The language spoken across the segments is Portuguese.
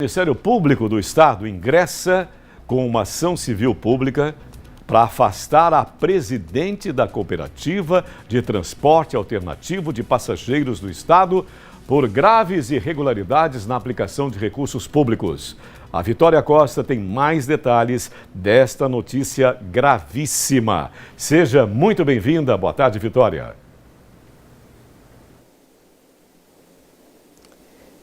O Ministério Público do Estado ingressa com uma ação civil pública para afastar a presidente da Cooperativa de Transporte Alternativo de Passageiros do Estado por graves irregularidades na aplicação de recursos públicos. A Vitória Costa tem mais detalhes desta notícia gravíssima. Seja muito bem-vinda. Boa tarde, Vitória.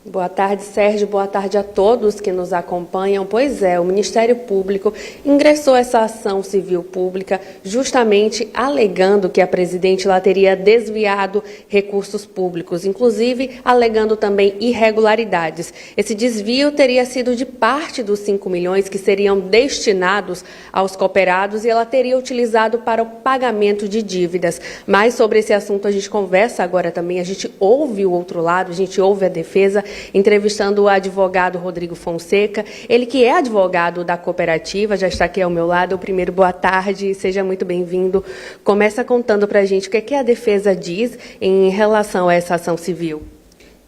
Boa tarde, Sérgio. Boa tarde a todos que nos acompanham. Pois é, o Ministério Público ingressou essa ação civil pública justamente alegando que a presidente lá teria desviado recursos públicos, inclusive alegando também irregularidades. Esse desvio teria sido de parte dos 5 milhões que seriam destinados aos cooperados e ela teria utilizado para o pagamento de dívidas. Mas sobre esse assunto a gente conversa agora também, a gente ouve o outro lado, a gente ouve a defesa, entrevistando o advogado Rodrigo Fonseca, ele que é advogado da cooperativa, já está aqui ao meu lado. Primeiro, boa tarde, seja muito bem-vindo. Começa contando para a gente o que a defesa diz em relação a essa ação civil.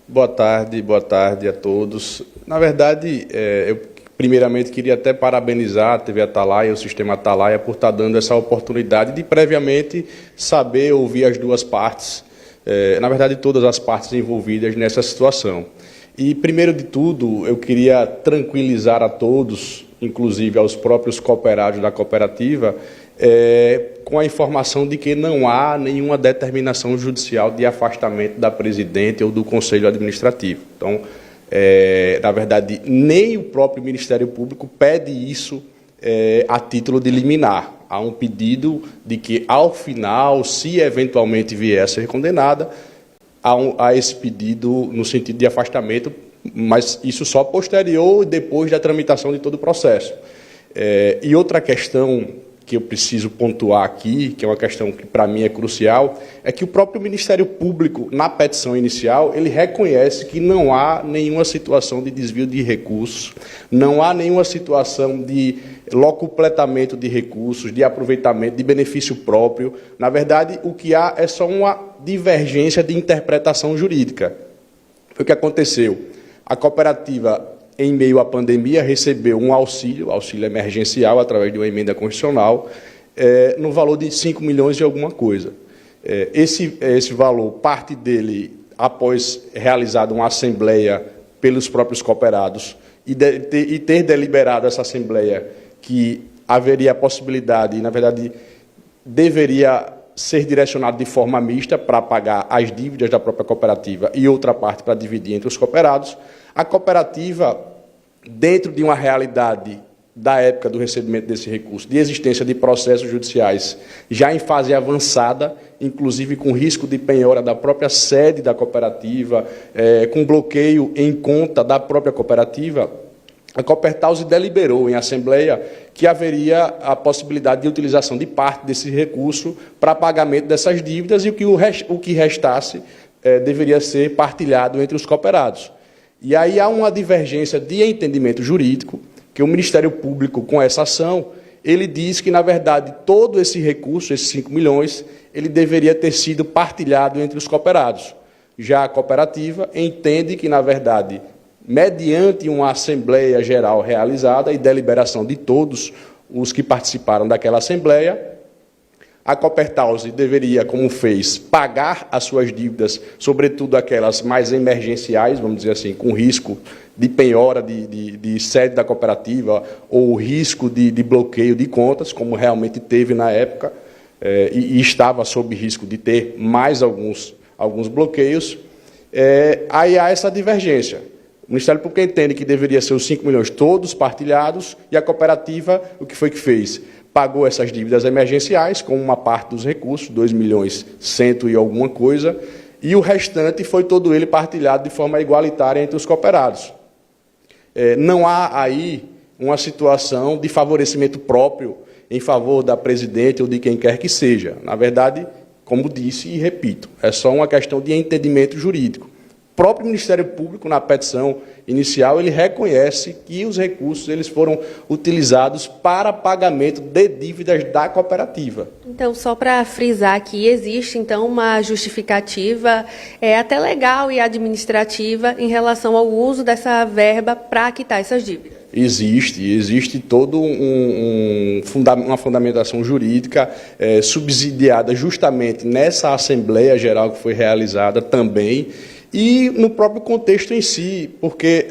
Boa tarde a todos. Na verdade, eu primeiramente queria até parabenizar a TV Atalaia, o Sistema Atalaia, por estar dando essa oportunidade de previamente saber ouvir as duas partes, na verdade todas as partes envolvidas nessa situação. E, primeiro de tudo, eu queria tranquilizar a todos, inclusive aos próprios cooperados da cooperativa, com a informação de que não há nenhuma determinação judicial de afastamento da presidente ou do Conselho Administrativo. Então, na verdade, nem o próprio Ministério Público pede isso a título de liminar. Há um pedido de que, ao final, se eventualmente vier a ser condenada, há esse pedido no sentido de afastamento, mas isso só posterior, depois da tramitação de todo o processo. E outra questão que eu preciso pontuar aqui, que é uma questão que para mim é crucial, é que o próprio Ministério Público, na petição inicial, ele reconhece que não há nenhuma situação de desvio de recursos, não há nenhuma situação de locupletamento de recursos, de aproveitamento, de benefício próprio. Na verdade, o que há é só uma divergência de interpretação jurídica. Foi o que aconteceu. A cooperativa, em meio à pandemia, recebeu um auxílio emergencial, através de uma emenda constitucional, no valor de 5 milhões e alguma coisa. Esse valor, parte dele, após realizada uma assembleia pelos próprios cooperados, e ter deliberado essa assembleia que haveria a possibilidade, e, na verdade, deveria ser direcionado de forma mista para pagar as dívidas da própria cooperativa e outra parte para dividir entre os cooperados, a cooperativa, dentro de uma realidade da época do recebimento desse recurso, de existência de processos judiciais já em fase avançada, inclusive com risco de penhora da própria sede da cooperativa, com bloqueio em conta da própria cooperativa, a Coopertause deliberou em assembleia que haveria a possibilidade de utilização de parte desse recurso para pagamento dessas dívidas e o que restasse deveria ser partilhado entre os cooperados. E aí há uma divergência de entendimento jurídico, que o Ministério Público, com essa ação, ele diz que, na verdade, todo esse recurso, esses 5 milhões, ele deveria ter sido partilhado entre os cooperados. Já a cooperativa entende que, na verdade, mediante uma Assembleia Geral realizada e deliberação de todos os que participaram daquela Assembleia, a Coopertause deveria, como fez, pagar as suas dívidas, sobretudo aquelas mais emergenciais, vamos dizer assim, com risco de penhora de sede da cooperativa ou risco de bloqueio de contas, como realmente teve na época, e estava sob risco de ter mais alguns bloqueios. Aí há essa divergência. O Ministério Público entende que deveria ser os 5 milhões todos partilhados e a cooperativa, o que foi que fez? Pagou essas dívidas emergenciais com uma parte dos recursos, 2 milhões 100 e alguma coisa, e o restante foi todo ele partilhado de forma igualitária entre os cooperados. Não há aí uma situação de favorecimento próprio em favor da presidente ou de quem quer que seja. Na verdade, como disse e repito, é só uma questão de entendimento jurídico. próprio Ministério Público, na petição inicial, ele reconhece que os recursos eles foram utilizados para pagamento de dívidas da cooperativa. Então, só para frisar aqui, existe então uma justificativa até legal e administrativa em relação ao uso dessa verba para quitar essas dívidas? Existe todo uma fundamentação jurídica subsidiada justamente nessa Assembleia Geral que foi realizada também, e no próprio contexto em si, porque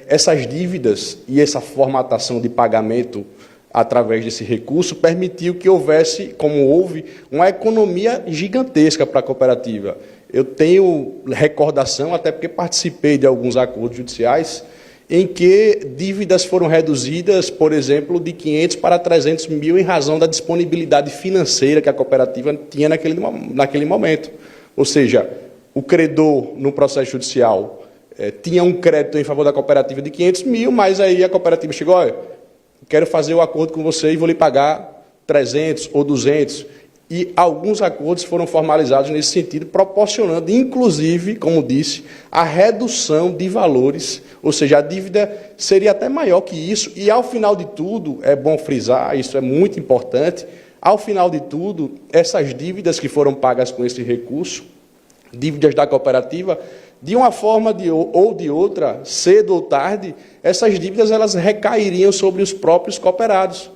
essas dívidas e essa formatação de pagamento através desse recurso permitiu que houvesse, como houve, uma economia gigantesca para a cooperativa. Eu tenho recordação, até porque participei de alguns acordos judiciais, em que dívidas foram reduzidas, por exemplo, de 500 para 300 mil em razão da disponibilidade financeira que a cooperativa tinha naquele momento. Ou seja, o credor, no processo judicial, tinha um crédito em favor da cooperativa de 500 mil, mas aí a cooperativa chegou, olha, quero fazer o acordo com você e vou lhe pagar 300 ou 200. E alguns acordos foram formalizados nesse sentido, proporcionando, inclusive, como disse, a redução de valores, ou seja, a dívida seria até maior que isso, e ao final de tudo, é bom frisar, isso é muito importante, ao final de tudo, essas dívidas que foram pagas com esse recurso, dívidas da cooperativa, de uma forma ou de outra, cedo ou tarde, essas dívidas elas recairiam sobre os próprios cooperados.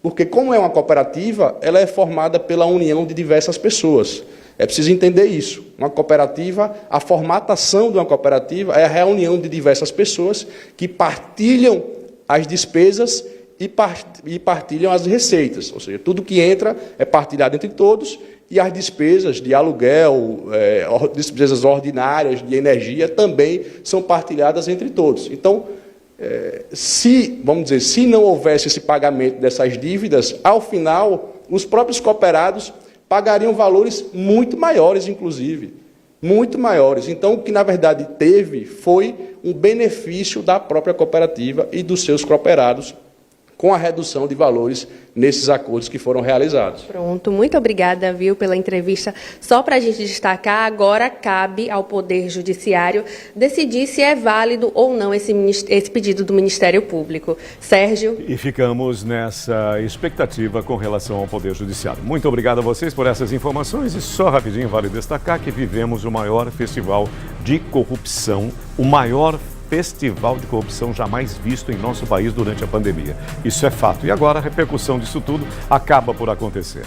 Porque, como é uma cooperativa, ela é formada pela união de diversas pessoas. É preciso entender isso. Uma cooperativa, a formatação de uma cooperativa é a reunião de diversas pessoas que partilham as despesas e partilham as receitas. Ou seja, tudo que entra é partilhado entre todos e as despesas de aluguel, despesas ordinárias de energia também são partilhadas entre todos. Então, se não houvesse esse pagamento dessas dívidas, ao final, os próprios cooperados pagariam valores muito maiores, inclusive, muito maiores. Então, o que, na verdade, teve foi um benefício da própria cooperativa e dos seus cooperados com a redução de valores nesses acordos que foram realizados. Pronto, muito obrigada, pela entrevista. Só para a gente destacar, agora cabe ao Poder Judiciário decidir se é válido ou não esse pedido do Ministério Público. Sérgio? E ficamos nessa expectativa com relação ao Poder Judiciário. Muito obrigado a vocês por essas informações e só rapidinho vale destacar que vivemos o maior festival de corrupção, o maior festival de corrupção jamais visto em nosso país durante a pandemia. Isso é fato. E agora a repercussão disso tudo acaba por acontecer.